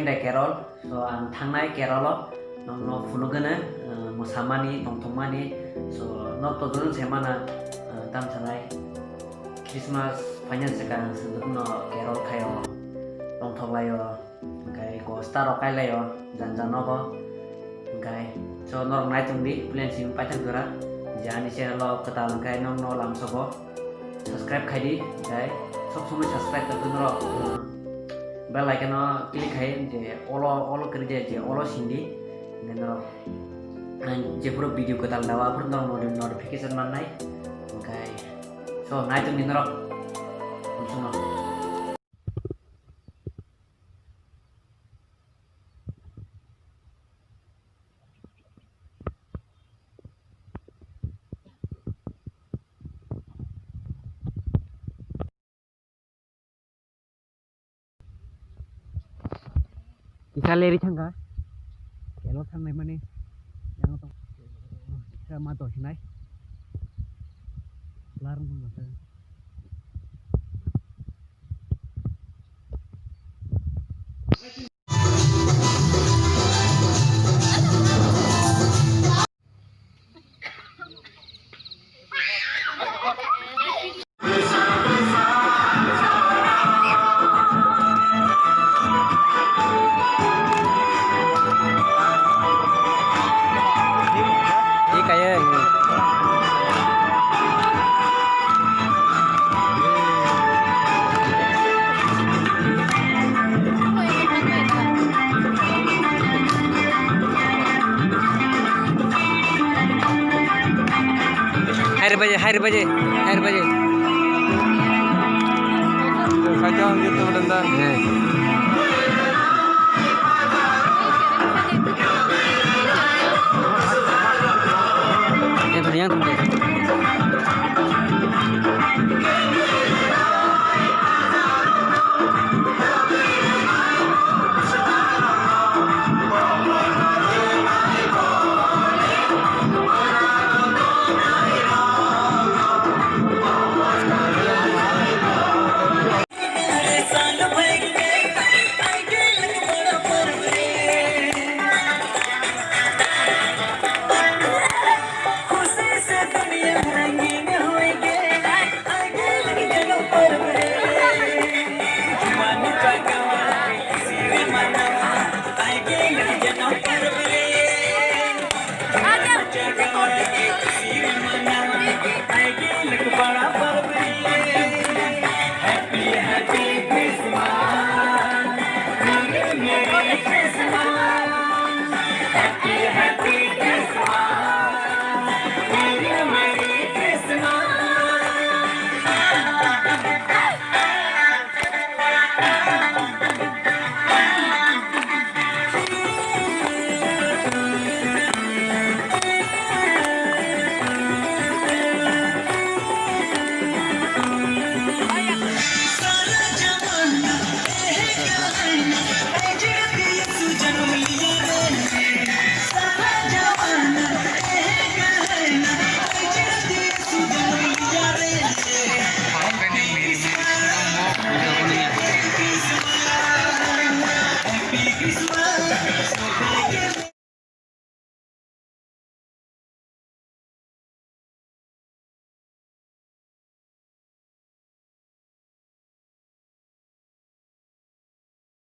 dai Carol so ang thangnai Carol no phunugana musamani tongtongmani so nok to dun semana tam sanai Christmas panjang sekarang sebetulnya Carol kayo tongtong layo kai ko star kai layo janjan no ko kai so nor nai tungdi plan sim paitang gura jani channel ketal kai nong no lam sobo subscribe khai di kai sob somoi subscribe ka tunro bell icon click khai je olo kerja je olo sindi neno je puro video ketal dawa pur nong notification manai kai so nai tungdi nro Langsung kita leri thangga kelo thangnai mani yang to sama to hinai larang masa Hari baje kacang gitu benar yang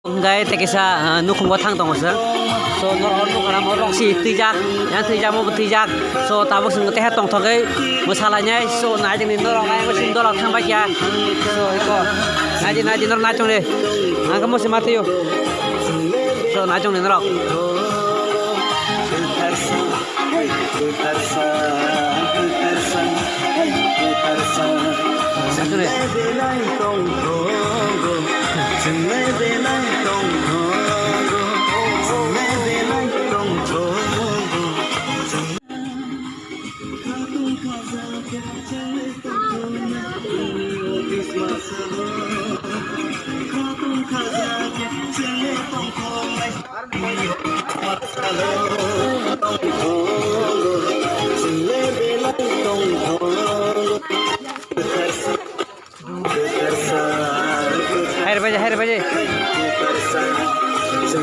Enggak tekisa nukung batang tong sa so nor karam orang si tijak yang tijak mau tijak so tabuk sing teh tong thogai masalahnya so na jeng nor orang yang mesin dolak thang baca so iko naji nor nachong le kamu si mati yo so nachong nor Air baje Tại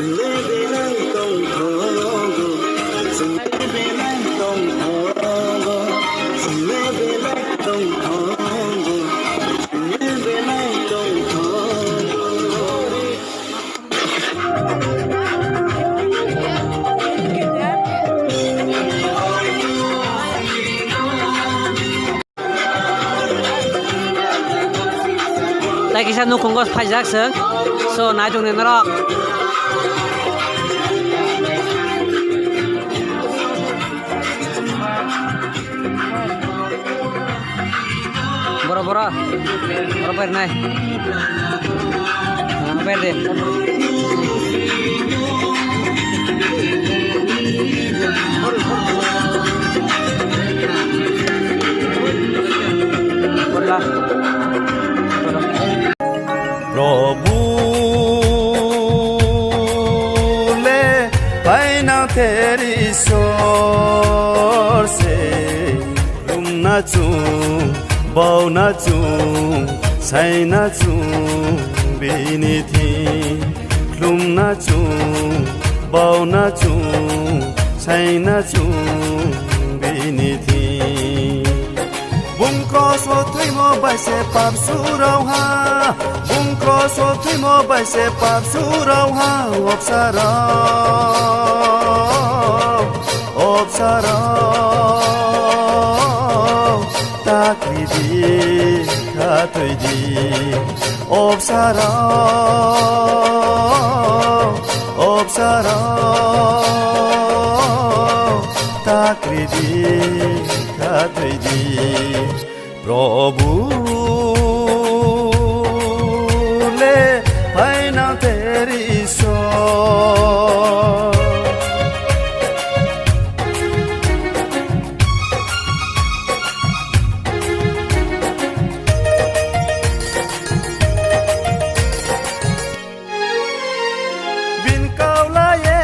cái nó không có phải giác sớm, so nãy trong này nó đó. Bora này, deh. प्रभु ले पाइना तेरी सोर से रुमना चू बाउना चू साइना चू बिनी थी रुमना चू बाउना चू साइना चू बिनी थी Bungko so thui mo bai se pap su rau ha Bungko so thui mo bai se pap su rau ha Obsara ta kri di ta thui di Obsara ta kri di प्रभु ले पाइना तेरी सोर बिन काउला ये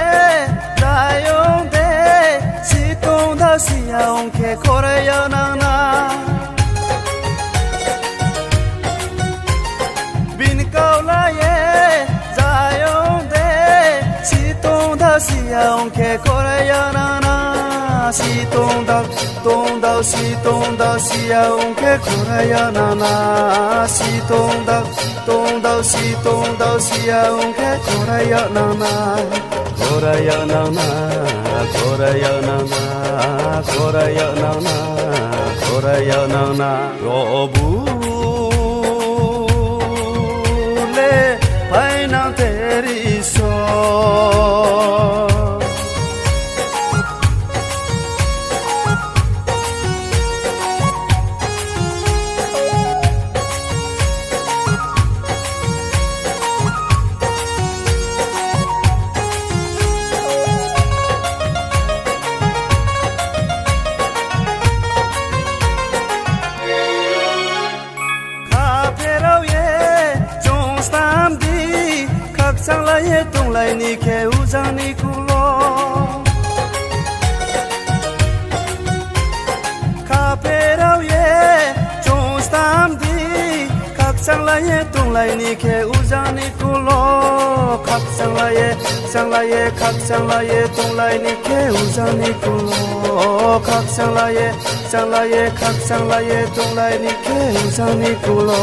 दायों दे सितों दा सियाओं के कोरेया नाना Siang ke Korea nana si tong dao siang ke Korea nana si tong dao siang ke Korea nana Prabhu le paina teri soor tung lai ni ke uzang ni kulo ka perau ye chung stam di kak sang lai tung lai ni ke uzang ni kulo kak sang lai tung lai ni ke uzang ni kulo kak sang lai tung lai ni ke uzang ni kulo